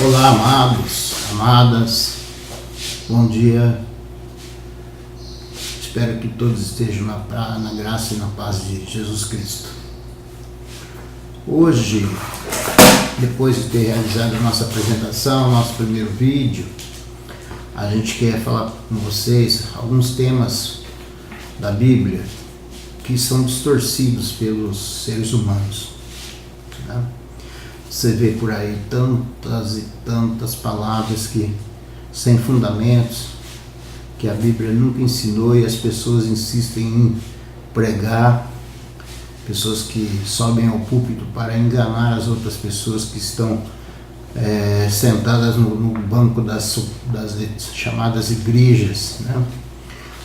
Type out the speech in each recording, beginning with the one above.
Olá, amados, amadas, bom dia. Espero que todos estejam na graça e na paz de Jesus Cristo. Hoje, depois de ter realizado a nossa apresentação, nosso primeiro vídeo, a gente quer falar com vocês alguns temas da Bíblia que são distorcidos pelos seres humanos, né? Você vê por aí tantas e tantas palavras que sem fundamentos, que a Bíblia nunca ensinou e as pessoas insistem em pregar, pessoas que sobem ao púlpito para enganar as outras pessoas que estão sentadas no banco das chamadas igrejas, né?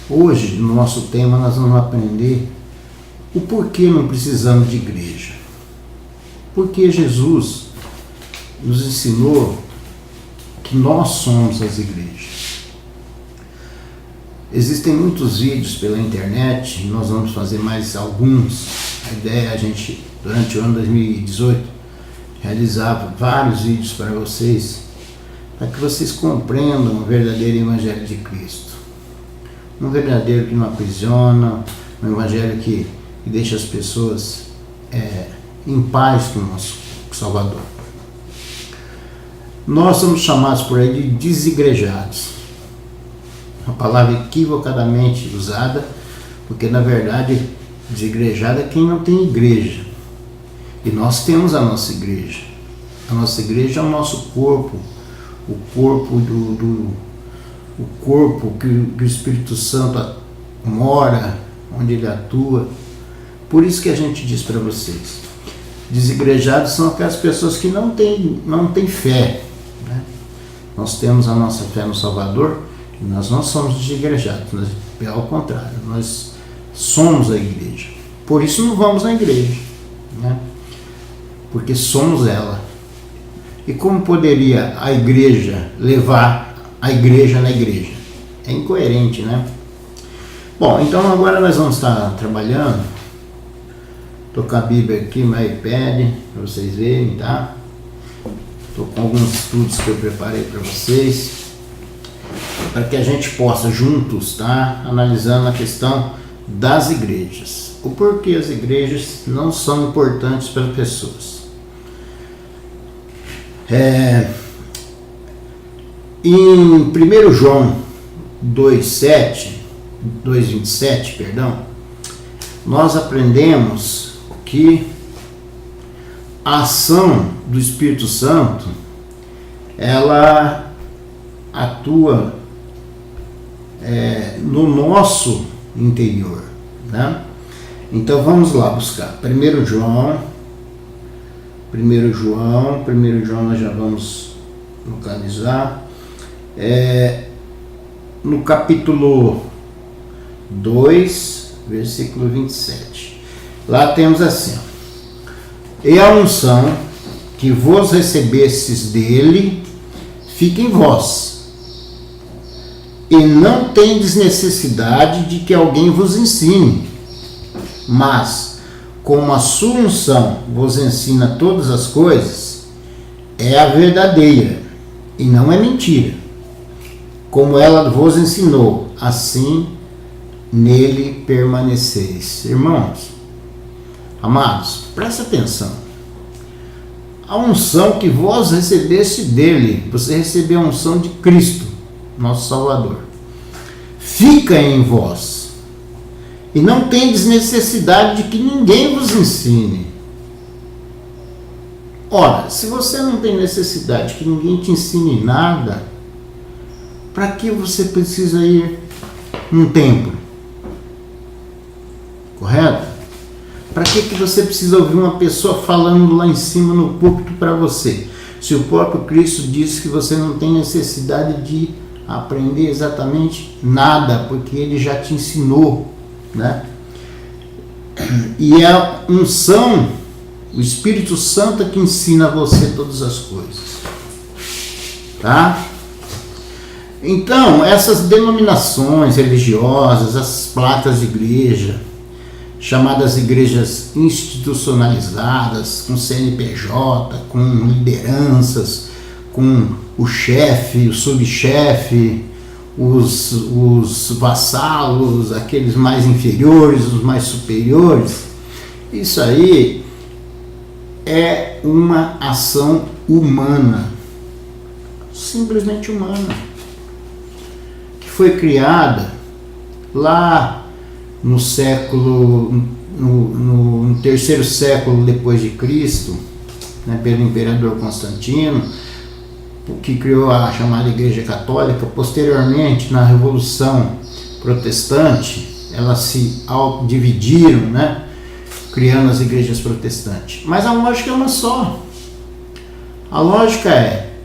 Hoje, no nosso tema, nós vamos aprender o porquê não precisamos de igreja. Porque Jesus nos ensinou que nós somos as igrejas. Existem muitos vídeos pela internet, nós vamos fazer mais alguns. A ideia é a gente, durante o ano 2018, realizar vários vídeos para vocês, para que vocês compreendam o verdadeiro Evangelho de Cristo. Um verdadeiro que não aprisiona, um Evangelho que deixa as pessoas em paz com o nosso Salvador. Nós somos chamados por aí de desigrejados. Uma palavra equivocadamente usada, porque na verdade desigrejado é quem não tem igreja. E nós temos a nossa igreja. A nossa igreja é o nosso corpo, o corpo que o Espírito Santo mora, onde ele atua. Por isso que a gente diz para vocês, desigrejados são aquelas pessoas que não têm fé, né? Nós temos a nossa fé no Salvador e nós não somos desigrejados, pelo contrário, nós somos a igreja. Por isso não vamos na igreja, né? Porque somos ela. E como poderia a igreja levar a igreja na igreja? É incoerente, né? Bom, então agora nós vamos estar trabalhando. Estou com a Bíblia aqui no iPad, para vocês verem, tá? Estou com alguns estudos que eu preparei para vocês, para que a gente possa juntos, tá? Analisando a questão das igrejas. O porquê as igrejas não são importantes para as pessoas. Em 1 João 2,27, perdão, nós aprendemos que a ação do Espírito Santo, ela atua no nosso interior, né? Então vamos lá buscar 1 João nós já vamos localizar, no capítulo 2, versículo 27. Lá temos assim: e a unção que vos recebestes dele fica em vós, e não tendes necessidade de que alguém vos ensine, mas como a sua unção vos ensina todas as coisas, é a verdadeira e não é mentira. Como ela vos ensinou, assim nele permaneceis. Irmãos, amados, presta atenção. A unção que vós recebeste dele, você recebeu a unção de Cristo, nosso Salvador, fica em vós, e não tendes necessidade de que ninguém vos ensine. Ora, se você não tem necessidade que ninguém te ensine nada, para que você precisa ir num templo? Correto? Para que você precisa ouvir uma pessoa falando lá em cima no púlpito para você? Se o próprio Cristo disse que você não tem necessidade de aprender exatamente nada, porque ele já te ensinou, né? E é a unção, o Espírito Santo que ensina a você todas as coisas, tá? Então, essas denominações religiosas, as placas de igreja, chamadas igrejas institucionalizadas, com CNPJ, com lideranças, com o chefe, o subchefe, os vassalos, aqueles mais inferiores, os mais superiores. Isso aí é uma ação humana, simplesmente humana, que foi criada lá no século, no terceiro século depois de Cristo, né, pelo imperador Constantino, que criou a chamada Igreja Católica. Posteriormente, na Revolução Protestante, elas se dividiram, né, criando as igrejas protestantes. Mas a lógica é uma só. A lógica é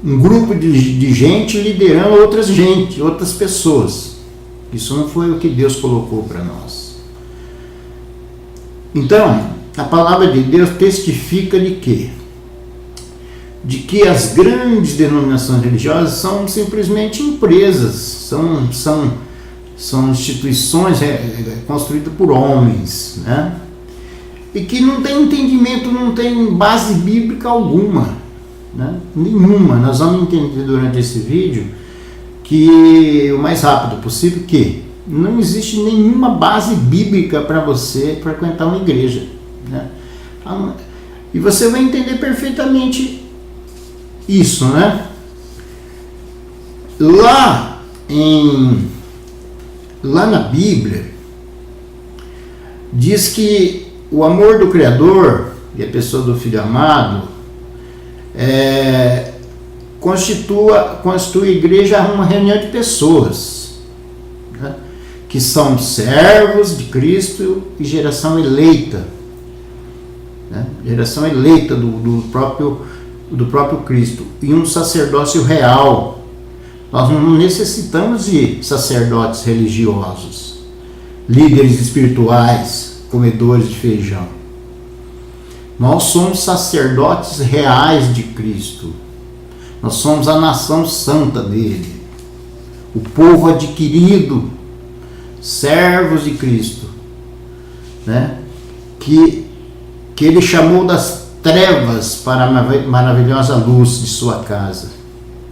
um grupo de gente liderando outras pessoas. Isso não foi o que Deus colocou para nós. Então, a palavra de Deus testifica de quê? De que as grandes denominações religiosas são simplesmente empresas, são instituições construídas por homens, né? E que não tem entendimento, não tem base bíblica alguma, né? Nenhuma. Nós vamos entender durante esse vídeo que o mais rápido possível que não existe nenhuma base bíblica para você frequentar uma igreja, né? E você vai entender perfeitamente isso, né? Lá na Bíblia diz que o amor do Criador e a pessoa do Filho amado constitui a igreja uma reunião de pessoas, né, que são servos de Cristo e geração eleita, né, geração eleita do próprio Cristo, e um sacerdócio real. Nós não necessitamos de sacerdotes religiosos, líderes espirituais, comedores de feijão. Nós somos sacerdotes reais de Cristo. Nós somos a nação santa dele, o povo adquirido, servos de Cristo, né? Que ele chamou das trevas para a maravilhosa luz de sua casa.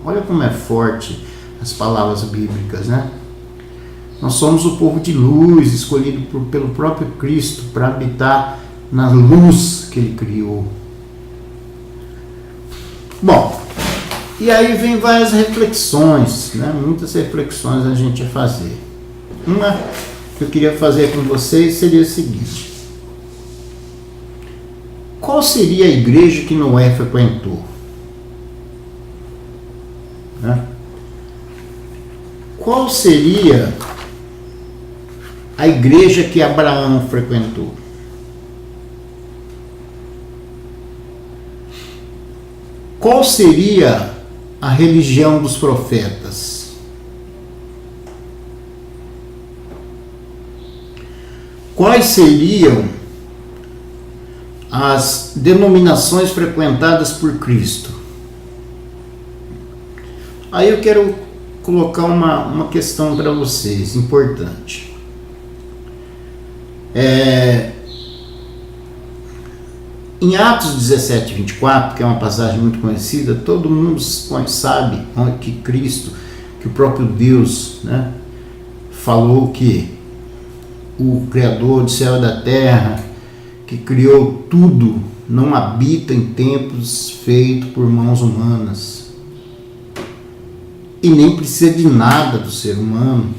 Olha como é forte as palavras bíblicas, né? Nós somos o povo de luz, escolhido pelo próprio Cristo para habitar na luz que ele criou. Bom, e aí vem várias reflexões, né? Muitas reflexões a gente ia fazer. Uma que eu queria fazer com vocês seria o seguinte: qual seria a igreja que Noé frequentou? Né? Qual seria a igreja que Abraão frequentou? Qual seria a religião dos profetas? Quais seriam as denominações frequentadas por Cristo? Aí eu quero colocar uma questão para vocês, importante. Em Atos 17, 24, que é uma passagem muito conhecida, todo mundo sabe que Cristo, que o próprio Deus, né, falou que o Criador do céu e da terra, que criou tudo, não habita em templos feitos por mãos humanas. E nem precisa de nada do ser humano,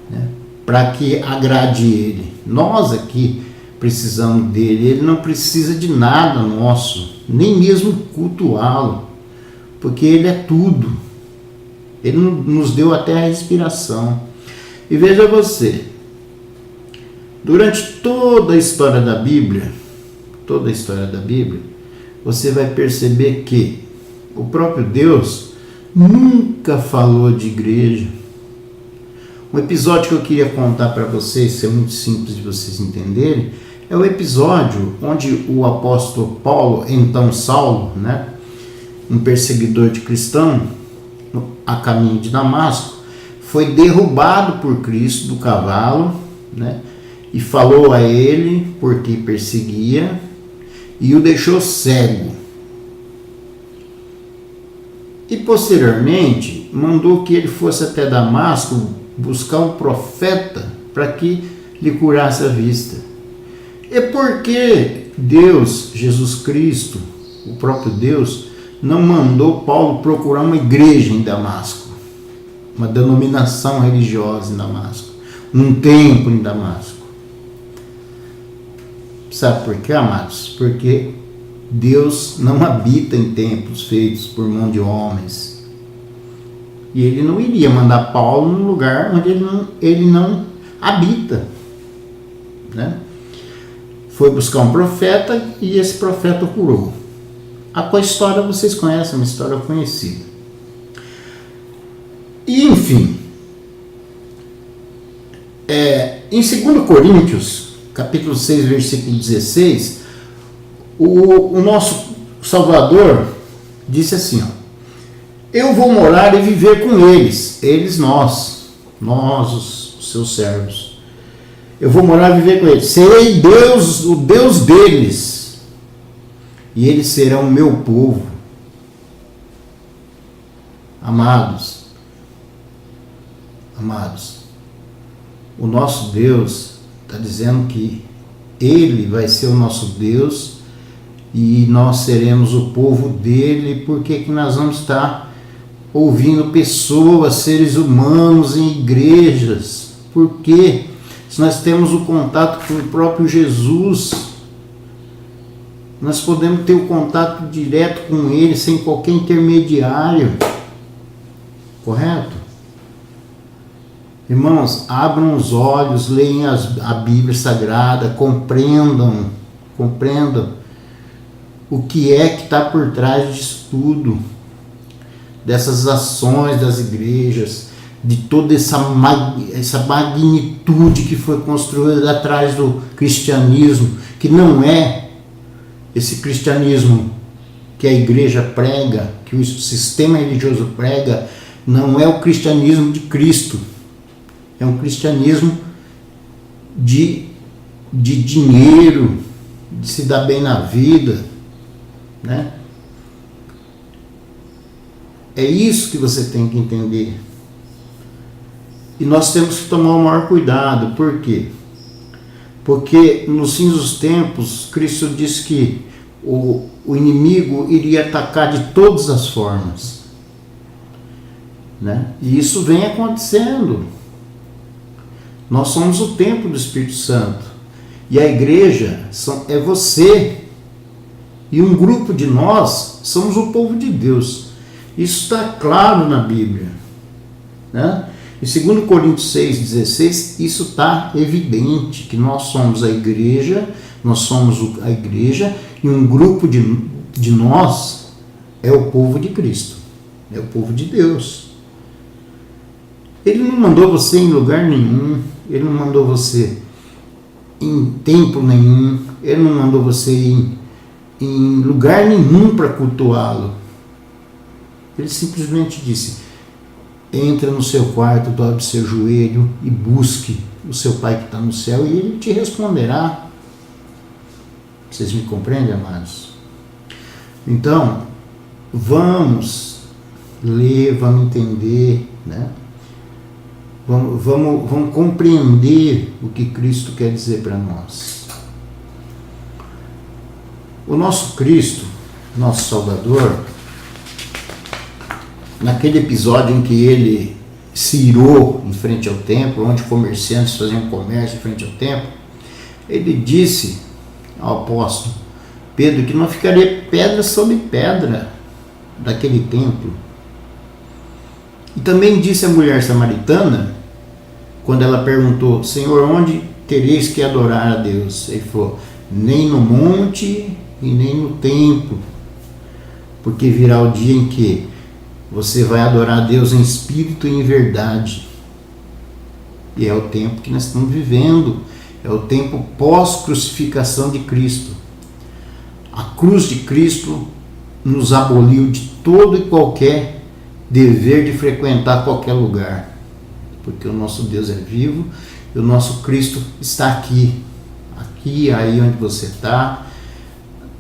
né, para que agrade ele. Nós aqui precisamos dele, ele não precisa de nada nosso, nem mesmo cultuá-lo, porque ele é tudo. Ele nos deu até a respiração. E veja você, durante toda a história da Bíblia, você vai perceber que o próprio Deus nunca falou de igreja. Um episódio que eu queria contar para vocês, é muito simples de vocês entenderem, é o episódio onde o apóstolo Paulo, então Saulo, né, um perseguidor de cristão, a caminho de Damasco, foi derrubado por Cristo do cavalo, né, e falou a ele porque perseguia e o deixou cego. E posteriormente mandou que ele fosse até Damasco buscar um profeta para que lhe curasse a vista. É porque Deus, Jesus Cristo, o próprio Deus, não mandou Paulo procurar uma igreja em Damasco, uma denominação religiosa em Damasco, um templo em Damasco. Sabe por quê, amados? Porque Deus não habita em templos feitos por mão de homens. E ele não iria mandar Paulo num lugar onde ele não habita, né? Foi buscar um profeta e esse profeta o curou. A história vocês conhecem, uma história conhecida. E enfim, em 2 Coríntios, capítulo 6, versículo 16, o nosso Salvador disse assim, ó, eu vou morar e viver com eles nós os seus servos. Eu vou morar e viver com eles. Serei Deus, o Deus deles, e eles serão o meu povo. Amados, o nosso Deus está dizendo que Ele vai ser o nosso Deus e nós seremos o povo dele. Por que nós vamos estar ouvindo pessoas, seres humanos em igrejas? Porque se nós temos o contato com o próprio Jesus, nós podemos ter o contato direto com Ele, sem qualquer intermediário. Correto? Irmãos, abram os olhos, leiam a Bíblia Sagrada, compreendam o que é que está por trás disso tudo, dessas ações das igrejas, de toda essa magnitude que foi construída atrás do cristianismo, que não é esse cristianismo que a igreja prega, que o sistema religioso prega, não é o cristianismo de Cristo. É um cristianismo de dinheiro, de se dar bem na vida, né? É isso que você tem que entender. E nós temos que tomar o maior cuidado. Por quê? Porque nos fins dos tempos, Cristo disse que o inimigo iria atacar de todas as formas, né? E isso vem acontecendo. Nós somos o templo do Espírito Santo. E a igreja é você. E um grupo de nós somos o povo de Deus. Isso está claro na Bíblia, né? Em 2 Coríntios 6,16, isso está evidente, que nós somos a igreja, e um grupo de nós é o povo de Cristo, é o povo de Deus. Ele não mandou você em lugar nenhum, ele não mandou você em templo nenhum, ele não mandou você em lugar nenhum para cultuá-lo. Ele simplesmente disse: entra no seu quarto, dobre seu joelho e busque o seu Pai que está no céu, e Ele te responderá. Vocês me compreendem, amados? Então, vamos ler, vamos entender, né? Vamos compreender o que Cristo quer dizer para nós. O nosso Cristo, nosso Salvador, naquele episódio em que ele se irou em frente ao templo, onde comerciantes faziam comércio em frente ao templo, ele disse ao apóstolo Pedro que não ficaria pedra sobre pedra daquele templo. E também disse à mulher samaritana, quando ela perguntou: Senhor, onde tereis que adorar a Deus? Ele falou: nem no monte e nem no templo, porque virá o dia em que você vai adorar a Deus em espírito e em verdade. E é o tempo que nós estamos vivendo. É o tempo pós-crucificação de Cristo. A cruz de Cristo nos aboliu de todo e qualquer dever de frequentar qualquer lugar. Porque o nosso Deus é vivo e o nosso Cristo está aqui. Aqui, aí onde você está.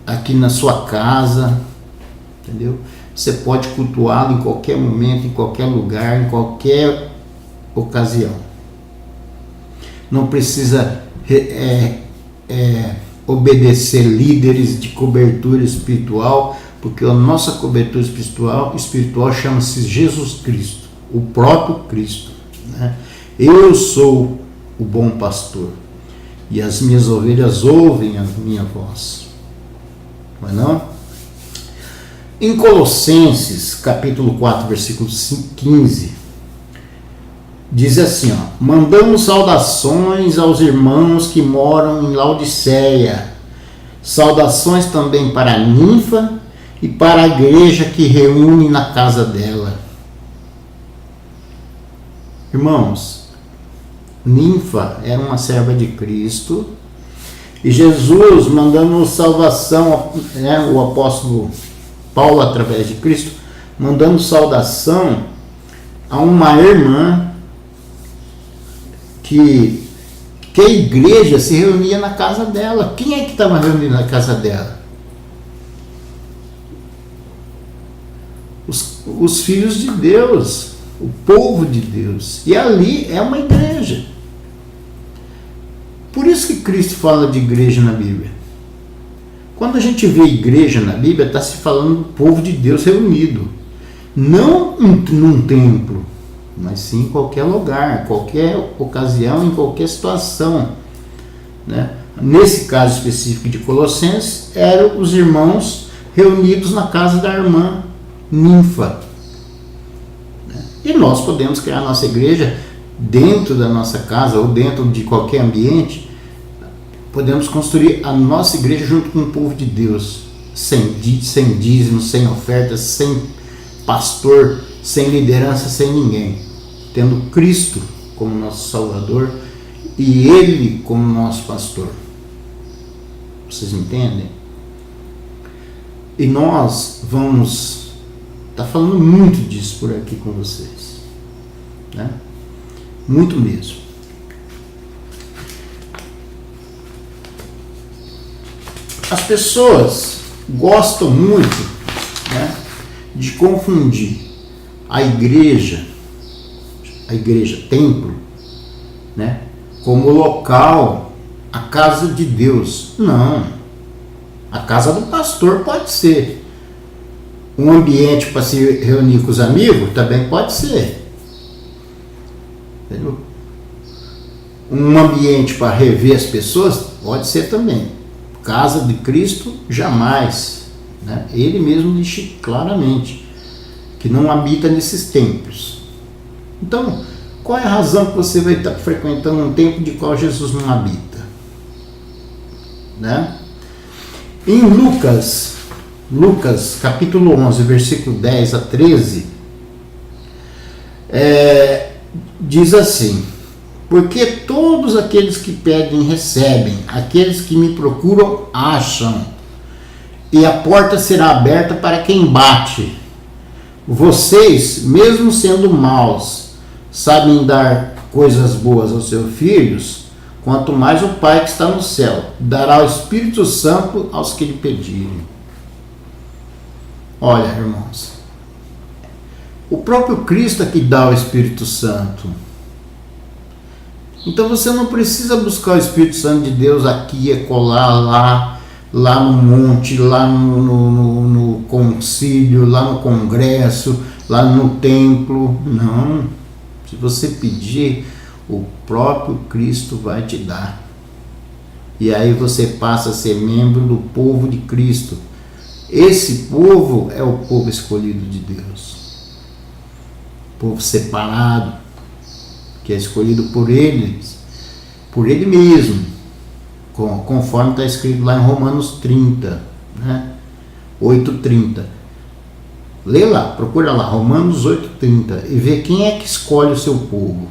Aqui na sua casa. Entendeu? você pode cultuá-lo em qualquer momento, em qualquer lugar, em qualquer ocasião. Não precisa obedecer líderes de cobertura espiritual, porque a nossa cobertura espiritual chama-se Jesus Cristo, o próprio Cristo, né? Eu sou o bom pastor e as minhas ovelhas ouvem a minha voz. Não é não? Em Colossenses, capítulo 4, versículo 15, diz assim, ó: mandamos saudações aos irmãos que moram em Laodiceia. Saudações também para a Ninfa e para a igreja que reúne na casa dela. Irmãos, Ninfa era uma serva de Cristo e Jesus, mandando salvação, o apóstolo Paulo, através de Cristo, mandando saudação a uma irmã que a igreja se reunia na casa dela. Quem é que estava reunido na casa dela? Os filhos de Deus, o povo de Deus. E ali é uma igreja. Por isso que Cristo fala de igreja na Bíblia. Quando a gente vê igreja na Bíblia, está se falando do povo de Deus reunido. Não num templo, mas sim em qualquer lugar, qualquer ocasião, em qualquer situação, né? Nesse caso específico de Colossenses, eram os irmãos reunidos na casa da irmã Ninfa, né? E nós podemos criar a nossa igreja dentro da nossa casa ou dentro de qualquer ambiente. Podemos construir a nossa igreja junto com o povo de Deus, sem dízimo, sem ofertas, sem pastor, sem liderança, sem ninguém, tendo Cristo como nosso Salvador e Ele como nosso pastor. Vocês entendem? E nós vamos estar falando muito disso por aqui com vocês, né? Muito mesmo. As pessoas gostam muito, né, de confundir a igreja templo, né, como local, a casa de Deus. Não. A casa do pastor pode ser. Um ambiente para se reunir com os amigos também pode ser. Entendeu? Um ambiente para rever as pessoas pode ser também. Casa de Cristo, jamais, né? Ele mesmo diz claramente que não habita nesses templos. Então, qual é a razão que você vai estar frequentando um templo de qual Jesus não habita, né? Em Lucas capítulo 11, versículo 10 a 13, diz assim: porque todos aqueles que pedem recebem, aqueles que me procuram acham, e a porta será aberta para quem bate. Vocês, mesmo sendo maus, sabem dar coisas boas aos seus filhos, quanto mais o Pai que está no céu dará o Espírito Santo aos que lhe pedirem. Olha, irmãos, o próprio Cristo é que dá o Espírito Santo. Então você não precisa buscar o Espírito Santo de Deus aqui, acolá, lá no monte, lá no concílio, lá no congresso, lá no templo. Não. Se você pedir, o próprio Cristo vai te dar. E aí você passa a ser membro do povo de Cristo. Esse povo é o povo escolhido de Deus. Povo separado, que é escolhido por ele mesmo, conforme está escrito lá em Romanos 30, né? 8:30. Lê lá, procura lá, Romanos 8:30, e vê quem é que escolhe o seu povo.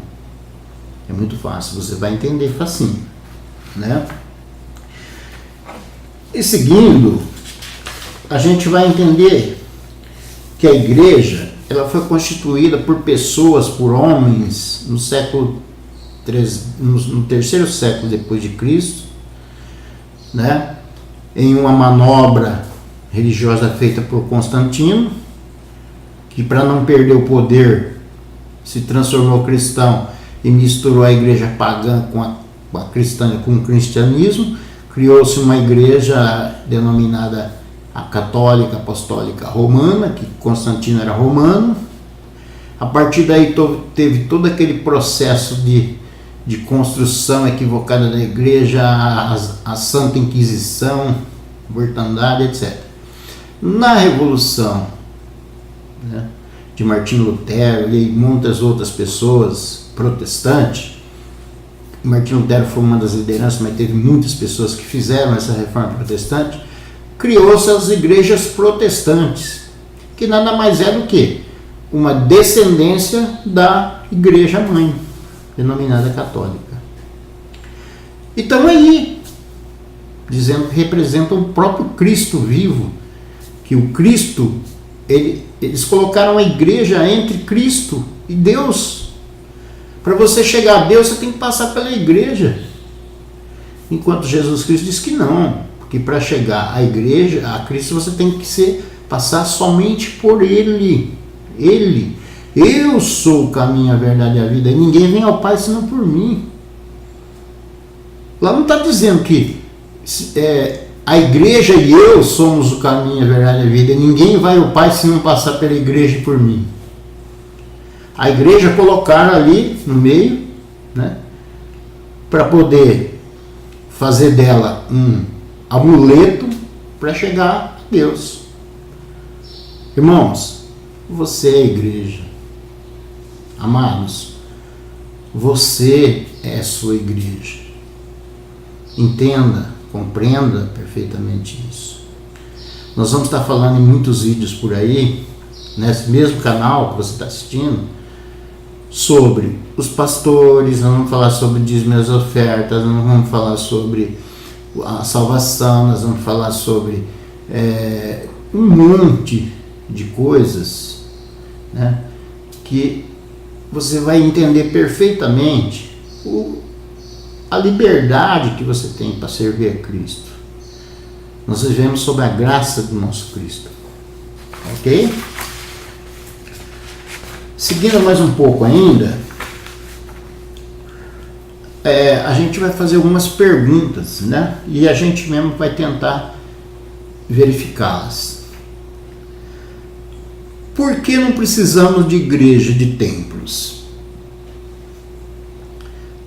É muito fácil, você vai entender facinho, né? E seguindo, a gente vai entender que a igreja, ela foi constituída por pessoas, por homens, no terceiro século depois de Cristo, né? Em uma manobra religiosa feita por Constantino, que para não perder o poder se transformou cristão e misturou a igreja pagã com o cristianismo, criou-se uma igreja denominada a Católica Apostólica Romana, que Constantino era romano. A partir daí teve todo aquele processo de construção equivocada da igreja, a Santa Inquisição, mortandade, etc. Na Revolução, né, de Martinho Lutero e muitas outras pessoas protestantes, Martinho Lutero foi uma das lideranças, mas teve muitas pessoas que fizeram essa reforma protestante, criou-se as igrejas protestantes, que nada mais é do que uma descendência da igreja mãe, denominada católica. E estão aí, dizendo que representam o próprio Cristo vivo, que o Cristo, eles colocaram a igreja entre Cristo e Deus. Para você chegar a Deus, você tem que passar pela igreja. Enquanto Jesus Cristo diz que não, porque para chegar à igreja, a Cristo, você tem que passar somente por Ele. Eu sou o caminho, a verdade e a vida, e ninguém vem ao Pai senão por mim. Lá não está dizendo que a igreja e eu somos o caminho, a verdade e a vida, e ninguém vai ao Pai se não passar pela igreja e por mim. A igreja colocaram ali no meio, né, para poder fazer dela um amuleto para chegar a Deus. Irmãos, você é a igreja. Amados, você é a sua igreja. Entenda, compreenda perfeitamente isso. Nós vamos estar falando em muitos vídeos por aí, nesse mesmo canal que você está assistindo, sobre os pastores, nós vamos falar sobre dízimo e as ofertas, nós vamos falar sobre a salvação, nós vamos falar sobre um monte de coisas, né, que você vai entender perfeitamente a liberdade que você tem para servir a Cristo. Nós vivemos sob a graça do nosso Cristo. Ok? Seguindo mais um pouco ainda, a gente vai fazer algumas perguntas, né? E a gente mesmo vai tentar verificá-las. Por que não precisamos de igreja, de templos?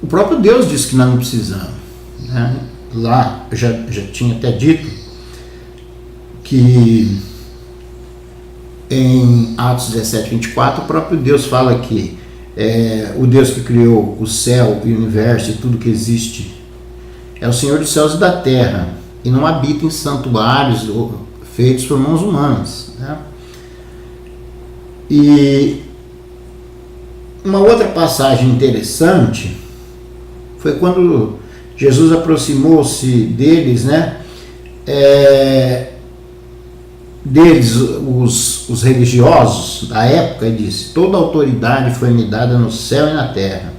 O próprio Deus disse que nós não precisamos, né? Lá, eu já tinha até dito que em Atos 17, 24, o próprio Deus fala que o Deus que criou o céu e o universo e tudo que existe é o Senhor dos céus e da terra, e não habita em santuários feitos por mãos humanas, né? E uma outra passagem interessante foi quando Jesus aproximou-se deles, né? Deles, os religiosos da época, e disse: toda autoridade foi me dada no céu e na terra.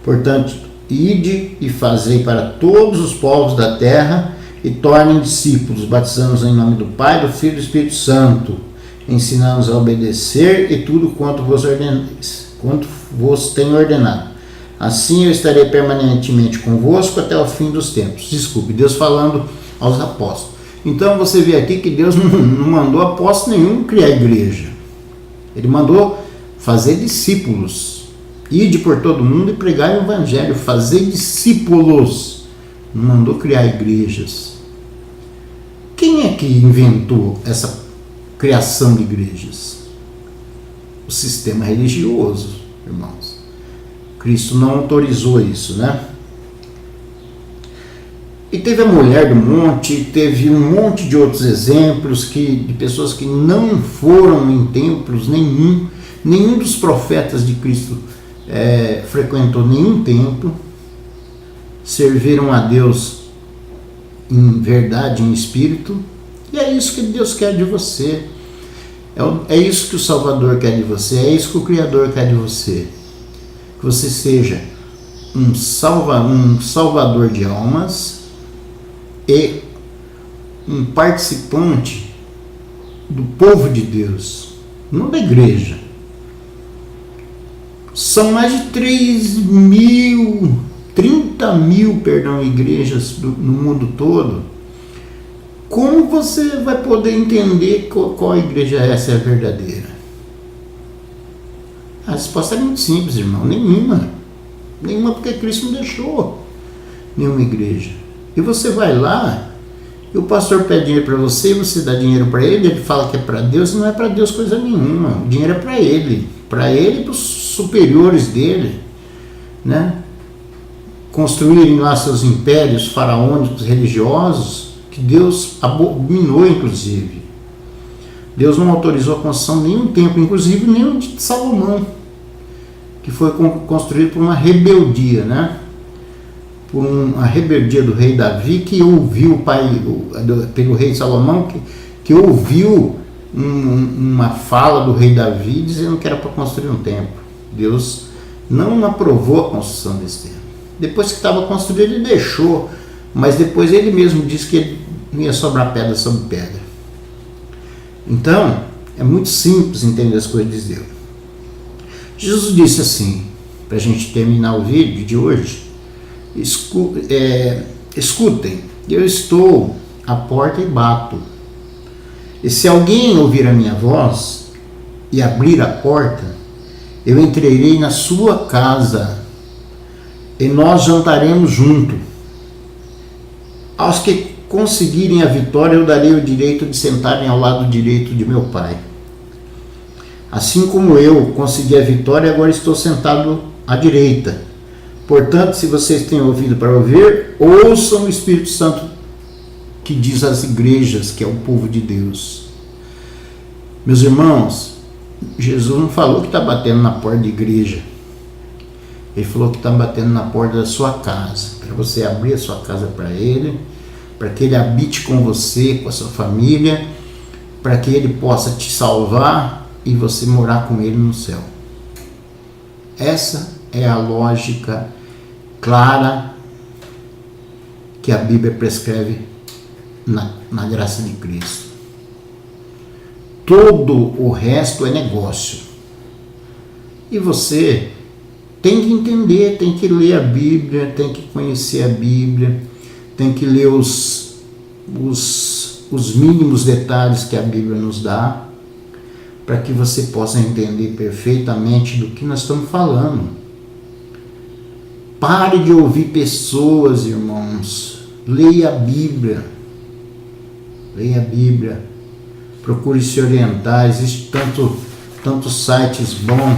Portanto, ide e fazei para todos os povos da terra e tornem discípulos, batizando-os em nome do Pai, do Filho e do Espírito Santo, ensinando-os a obedecer e tudo quanto vos tenho ordenado. Assim eu estarei permanentemente convosco até o fim dos tempos. Desculpe, Deus falando aos apóstolos. Então você vê aqui que Deus não mandou apóstolo nenhum criar igreja. Ele mandou fazer discípulos. Ide por todo mundo e pregar o evangelho. Fazer discípulos. Não mandou criar igrejas. Quem é que inventou essa criação de igrejas? O sistema religioso, irmãos. Cristo não autorizou isso, né? E teve a mulher do monte, teve um monte de outros exemplos de pessoas que não foram em templos nenhum dos profetas de Cristo frequentou nenhum templo, serviram a Deus em verdade, em espírito, e é isso que Deus quer de você, é isso que o Salvador quer de você, é isso que o Criador quer de você, que você seja um salvador de almas e um participante do povo de Deus, não da igreja. São mais de 30 mil igrejas no mundo todo. Como você vai poder entender qual igreja essa é a verdadeira? A resposta é muito simples, irmão. Nenhuma. Nenhuma, porque Cristo não deixou nenhuma igreja. E você vai lá, e o pastor pede dinheiro para você, você dá dinheiro para ele, ele fala que é para Deus, e não é para Deus coisa nenhuma. O dinheiro é para ele e para os superiores dele, né? Construírem lá seus impérios faraônicos religiosos, que Deus abominou, inclusive. Deus não autorizou a construção de nenhum templo, inclusive nem o de Salomão, que foi construído por uma rebeldia, né? Por uma rebeldia do rei Davi, que ouviu pelo rei Salomão, que ouviu uma fala do rei Davi dizendo que era para construir um templo. Deus não aprovou a construção desse templo. Depois que estava construído, ele deixou, mas depois ele mesmo disse que não ia sobrar pedra sobre pedra. Então, é muito simples entender as coisas de Deus. Jesus disse assim, para a gente terminar o vídeo de hoje: escutem, eu estou à porta e bato. E se alguém ouvir a minha voz e abrir a porta, eu entrarei na sua casa e nós jantaremos junto. Aos que conseguirem a vitória, eu darei o direito de sentarem ao lado direito de meu Pai. Assim como eu consegui a vitória, agora estou sentado à direita. Portanto, se vocês têm ouvido para ouvir, ouçam o Espírito Santo que diz às igrejas, que é o povo de Deus. Meus irmãos, Jesus não falou que está batendo na porta da igreja. Ele falou que está batendo na porta da sua casa, para você abrir a sua casa para Ele, para que Ele habite com você, com a sua família, para que Ele possa te salvar e você morar com Ele no céu. Essa é a lógica clara que a Bíblia prescreve na graça de Cristo. Todo o resto é negócio. E você tem que entender, tem que ler a Bíblia, tem que conhecer a Bíblia, tem que ler os mínimos detalhes que a Bíblia nos dá, para que você possa entender perfeitamente do que nós estamos falando. Pare de ouvir pessoas, irmãos. Leia a Bíblia. Leia a Bíblia. Procure se orientar. Existe tantos sites bons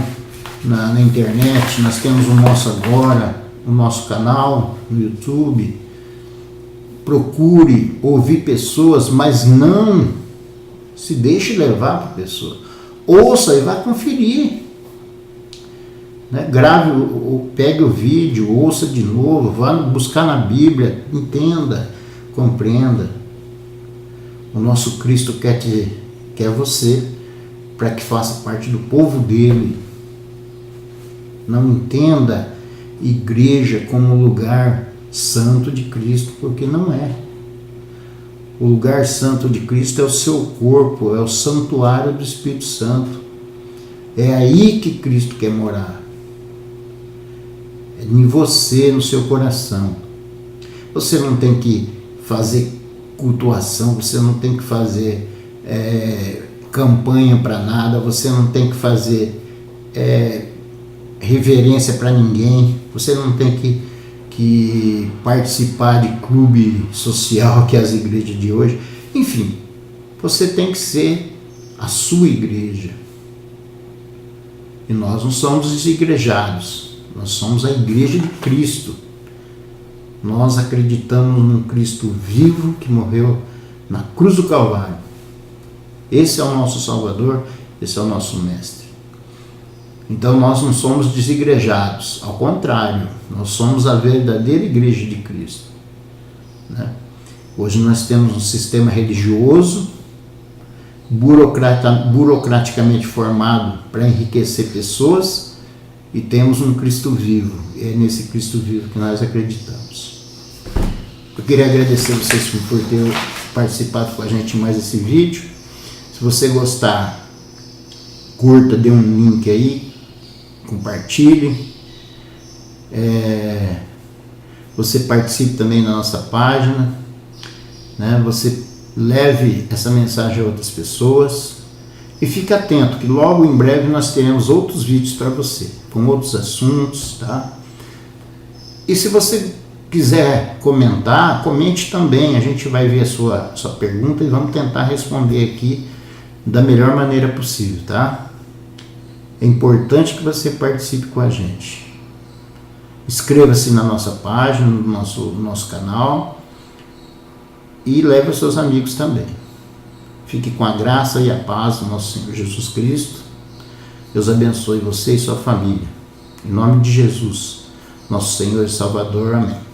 na internet. Nós temos o nosso agora, o nosso canal no YouTube. Procure ouvir pessoas, mas não se deixe levar por pessoa. Ouça e vá conferir. Né? Grave, pegue o vídeo, ouça de novo, vá buscar na Bíblia, entenda, compreenda. O nosso Cristo quer você para que faça parte do povo dele. Não entenda igreja como lugar santo de Cristo, porque não é. O lugar santo de Cristo é o seu corpo, é o santuário do Espírito Santo. É aí que Cristo quer morar. É em você, no seu coração. Você não tem que fazer cultuação, você não tem que fazer campanha para nada, você não tem que fazer reverência para ninguém, você não tem que participar de clube social que é as igrejas de hoje. Enfim, você tem que ser a sua igreja. E nós não somos desigrejados, nós somos a igreja de Cristo. Nós acreditamos num Cristo vivo que morreu na cruz do Calvário. Esse é o nosso Salvador, esse é o nosso Mestre. Então nós não somos desigrejados, ao contrário, nós somos a verdadeira igreja de Cristo. Né? Hoje nós temos um sistema religioso, burocraticamente formado para enriquecer pessoas, e temos um Cristo vivo. É nesse Cristo vivo que nós acreditamos. Eu queria agradecer vocês por ter participado com a gente em mais esse vídeo. Se você gostar, curta, dê um link aí, compartilhe. Você participe também na nossa página, né? Você leve essa mensagem a outras pessoas e fique atento que logo em breve nós teremos outros vídeos para você, com outros assuntos, tá? E se você quiser comentar, comente também, a gente vai ver a sua pergunta e vamos tentar responder aqui da melhor maneira possível, tá? É importante que você participe com a gente. Inscreva-se na nossa página, no nosso canal e leve os seus amigos também. Fique com a graça e a paz do nosso Senhor Jesus Cristo. Deus abençoe você e sua família. Em nome de Jesus, nosso Senhor e Salvador. Amém.